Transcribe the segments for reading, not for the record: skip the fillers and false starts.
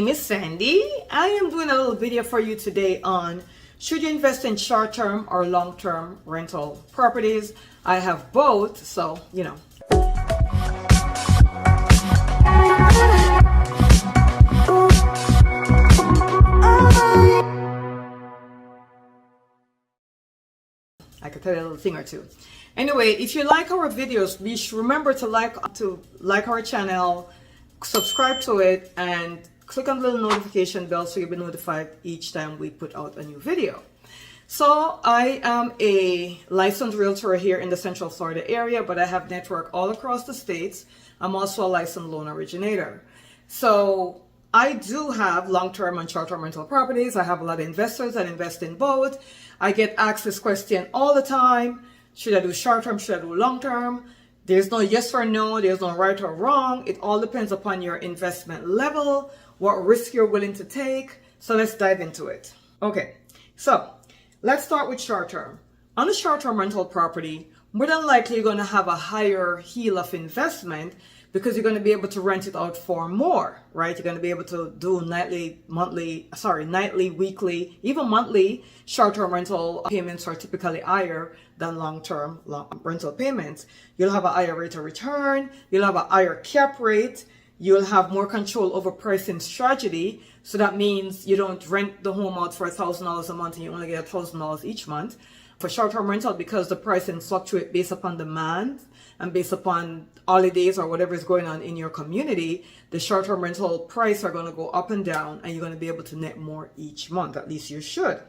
My name is Sandy. I am doing a little video for you today on should you invest in short-term or long-term rental properties. I have both, so you know. I could tell you a little thing or two. Anyway, if you like our videos, please remember to like our channel, subscribe to it, and click on the little notification bell so you'll be notified each time we put out a new video. So I am a licensed realtor here in the Central Florida area, but I have network all across the states. I'm also a licensed loan originator. So I do have long-term and short-term rental properties. I have a lot of investors that invest in both. I get asked this question all the time. Should I do short-term? Should I do long-term? There's no yes or no. There's no right or wrong. It all depends upon your investment level, what risk you're willing to take. So let's dive into it. Okay, so let's start with short-term. On a short-term rental property, more than likely you're going to have a higher yield of investment because you're going to be able to rent it out for more, right? You're going to be able to do nightly, weekly, even monthly short-term rental payments are typically higher than long-term rental payments. You'll have a higher rate of return. You'll have a higher cap rate. You'll have more control over pricing strategy. So that means you don't rent the home out for $1,000 a month and you only get $1,000 each month. For short-term rental, because the pricing fluctuates based upon demand and based upon holidays or whatever is going on in your community, the short-term rental price are going to go up and down, and you're going to be able to net more each month. At least you should.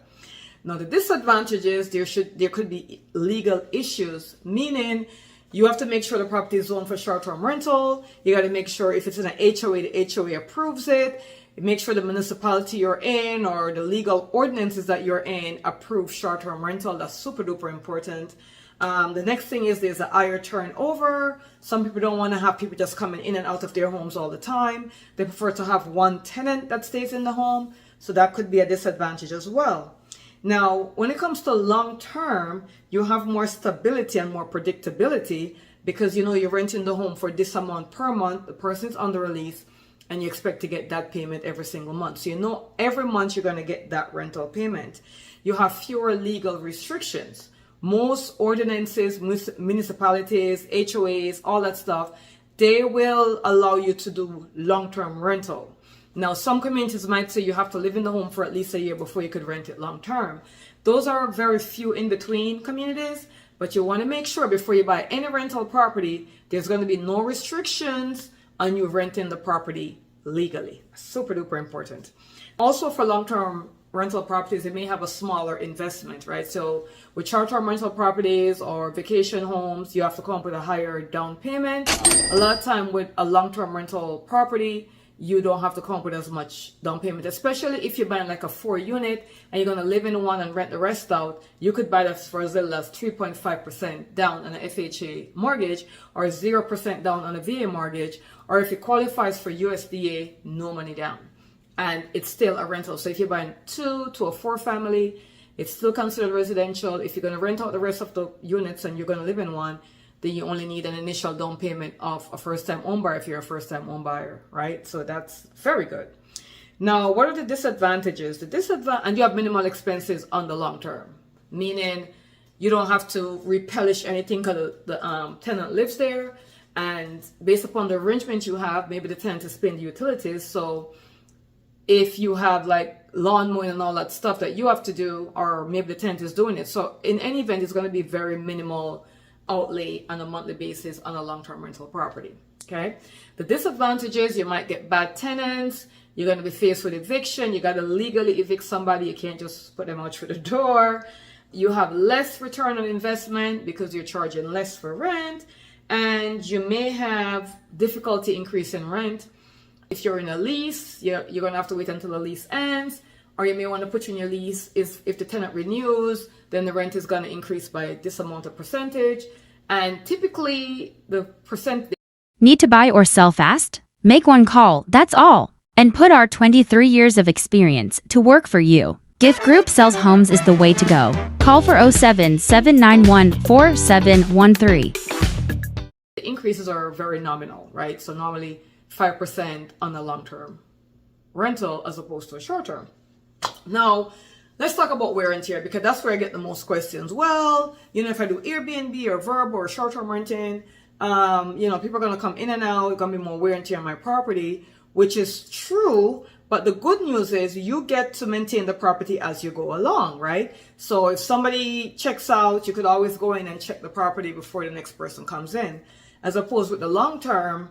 Now, the disadvantage is there could be legal issues, meaning you have to make sure the property is zoned for short-term rental. You got to make sure if it's in an HOA, the HOA approves it. Make sure the municipality you're in or the legal ordinances that you're in approve short-term rental. That's super duper important. The next thing is there's a higher turnover. Some people don't want to have people just coming in and out of their homes all the time. They prefer to have one tenant that stays in the home. So that could be a disadvantage as well. Now, when it comes to long-term, you have more stability and more predictability because you know you're renting the home for this amount per month. The person's under a lease and you expect to get that payment every single month. So you know every month you're going to get that rental payment. You have fewer legal restrictions. Most ordinances, municipalities, HOAs, all that stuff, they will allow you to do long-term rental. Now, some communities might say you have to live in the home for at least a year before you could rent it long-term. Those are very few in between communities, but you want to make sure before you buy any rental property, there's going to be no restrictions on you renting the property legally. Super duper important. Also for long-term rental properties, it may have a smaller investment, right? So with short-term rental properties or vacation homes, you have to come up with a higher down payment. A lot of time with a long-term rental property, you don't have to come up with as much down payment, especially if you're buying like a 4-unit and you're going to live in one and rent the rest out. You could buy that for as little as 3.5% down on an FHA mortgage or 0% down on a VA mortgage, or if it qualifies for USDA, no money down. And it's still a rental. So if you're buying 2 to a 4 family, it's still considered residential. If you're going to rent out the rest of the units and you're going to live in one, then you only need an initial down payment of a first-time home buyer if you're a first-time home buyer, right? So that's very good. Now, what are the disadvantages? And you have minimal expenses on the long term, meaning you don't have to replenish anything because the tenant lives there. And based upon the arrangement you have, maybe the tenant is paying the utilities. So if you have like lawn mowing and all that stuff that you have to do, or maybe the tenant is doing it. So in any event, it's going to be very minimal outlay on a monthly basis on a long-term rental property. Okay. The disadvantages, you might get bad tenants. You're going to be faced with eviction. You got to legally evict somebody. You can't just put them out through the door. You have less return on investment because you're charging less for rent, and you may have difficulty increasing rent. If you're in a lease, you're going to have to wait until the lease ends, or you may want to put in your lease if the tenant renews, then the rent is going to increase by this amount of percentage. And typically the percent. Need to buy or sell fast? Make one call, that's all. And put our 23 years of experience to work for you. Gift Group Sells Homes is the way to go. Call for 07-791-4713. The increases are very nominal, right? So normally 5% on the long term rental as opposed to a short-term. Now, let's talk about wear and tear, because that's where I get the most questions. Well, if I do Airbnb or VRBO or short-term renting, people are going to come in and out. It's going to be more wear and tear on my property, which is true. But the good news is you get to maintain the property as you go along, right? So if somebody checks out, you could always go in and check the property before the next person comes in. As opposed with the long term,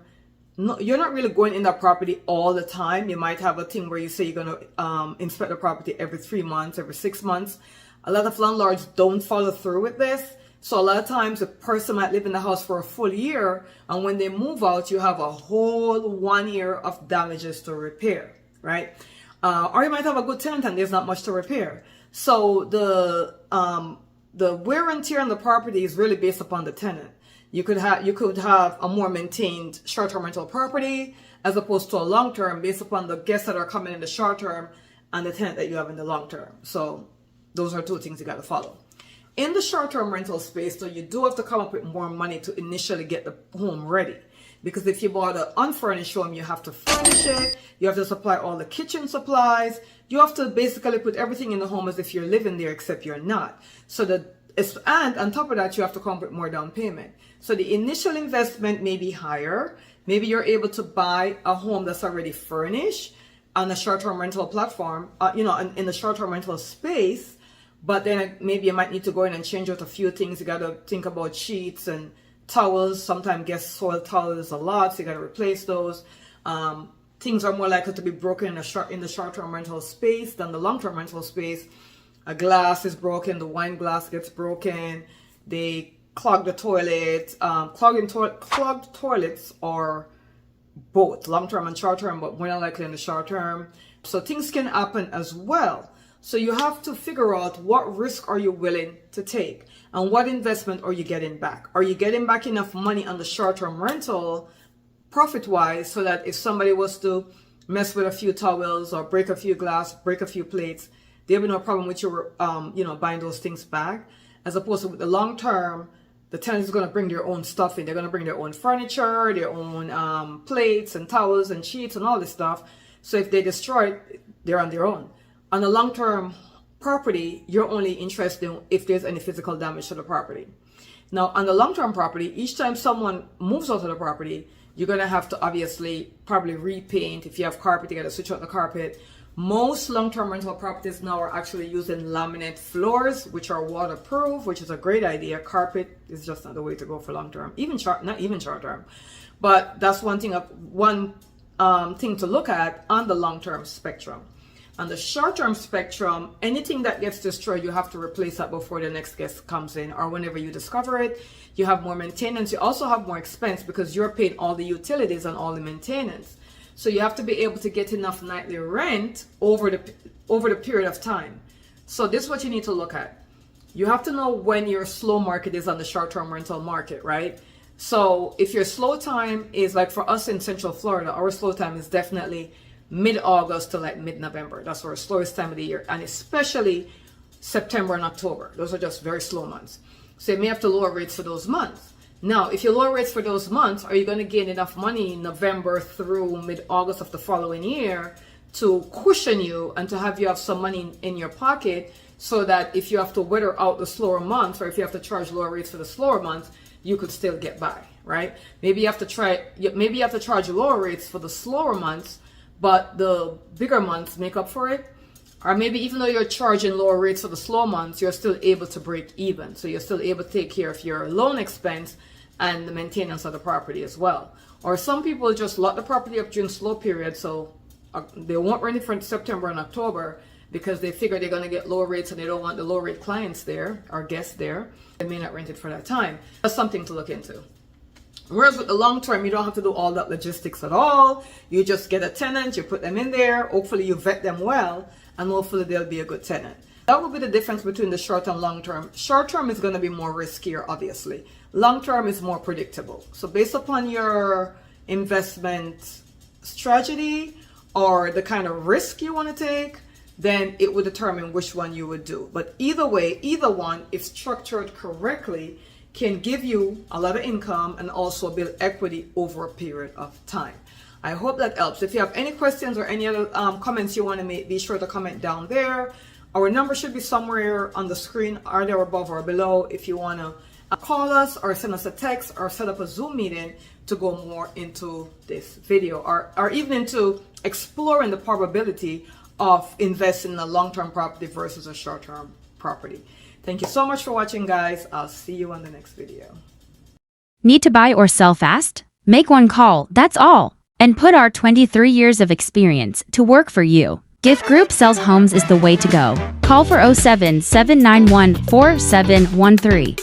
no, you're not really going in that property all the time. You might have a thing where you say you're going to inspect the property every 3 months, every 6 months. A lot of landlords don't follow through with this. So a lot of times a person might live in the house for a full year, and when they move out, you have a whole 1 year of damages to repair, right? Or you might have a good tenant and there's not much to repair. So the wear and tear on the property is really based upon the tenant. You could have a more maintained short-term rental property as opposed to a long-term, based upon the guests that are coming in the short-term and the tenant that you have in the long-term. So those are two things you got to follow. In the short-term rental space, though, you do have to come up with more money to initially get the home ready. Because if you bought an unfurnished home, you have to furnish it. You have to supply all the kitchen supplies. You have to basically put everything in the home as if you're living there, except you're not. And on top of that, you have to come up with more down payment. So the initial investment may be higher. Maybe you're able to buy a home that's already furnished on a short-term rental platform, in the short-term rental space. But then maybe you might need to go in and change out a few things. You got to think about sheets and towels. Sometimes guests soil towels a lot, so you got to replace those. Things are more likely to be broken in the short-term rental space than the long-term rental space. A glass is broken, the wine glass gets broken, they clog the toilet. Clogged toilets are both long-term and short-term, but more than likely in the short-term. So things can happen as well. So you have to figure out what risk are you willing to take and what investment are you getting back. Are you getting back enough money on the short-term rental profit-wise so that if somebody was to mess with a few towels or break a few glass, break a few plates, there'll be no problem with you, buying those things back. As opposed to with the long-term, the tenant is going to bring their own stuff in. They're going to bring their own furniture, their own plates and towels and sheets and all this stuff. So if they destroy it, they're on their own. On a long-term property, you're only interested in if there's any physical damage to the property. Now, on the long-term property, each time someone moves out of the property, you're going to have to obviously probably repaint. If you have carpet, you got to switch out the carpet. Most long-term rental properties now are actually using laminate floors, which are waterproof, which is a great idea. Carpet is just not the way to go for long-term, not even short-term. But that's one thing to look at on the long-term spectrum. On the short-term spectrum, anything that gets destroyed, you have to replace that before the next guest comes in, or whenever you discover it. You have more maintenance. You also have more expense because you're paying all the utilities and all the maintenance. So you have to be able to get enough nightly rent over the period of time. So this is what you need to look at. You have to know when your slow market is on the short-term rental market, right? So if your slow time is, like for us in Central Florida, our slow time is definitely mid-August to like mid-November. That's our slowest time of the year. And especially September and October. Those are just very slow months. So you may have to lower rates for those months. Now, if you lower rates for those months, are you going to gain enough money in November through mid-August of the following year to cushion you and to have you have some money in your pocket so that if you have to weather out the slower months or if you have to charge lower rates for the slower months, you could still get by, right? Maybe you have to charge lower rates for the slower months, but the bigger months make up for it. Or maybe even though you're charging lower rates for the slow months, you're still able to break even. So you're still able to take care of your loan expense and the maintenance of the property as well. Or some people just lock the property up during slow periods, so they won't rent it for September and October because they figure they're going to get lower rates and they don't want the low rate clients there or guests there. They may not rent it for that time. That's something to look into. Whereas with the long term, you don't have to do all that logistics at all. You just get a tenant, you put them in there, hopefully you vet them well, and hopefully they'll be a good tenant. That will be the difference between the short and long term. Short term is going to be more riskier, obviously. Long term is more predictable. So based upon your investment strategy or the kind of risk you want to take, then it would determine which one you would do. But either way, either one, if structured correctly, can give you a lot of income and also build equity over a period of time. I hope that helps. If you have any questions or any other comments you want to make, be sure to comment down there. Our number should be somewhere on the screen, either above or below, if you want to call us or send us a text or set up a Zoom meeting to go more into this video, or even into exploring the probability of investing in a long-term property versus a short-term property. Thank you so much for watching, guys. I'll see you on the next video. Need to buy or sell fast? Make one call, that's all. And put our 23 years of experience to work for you. Gift Group Sells Homes is the way to go. Call for 07 791 4713.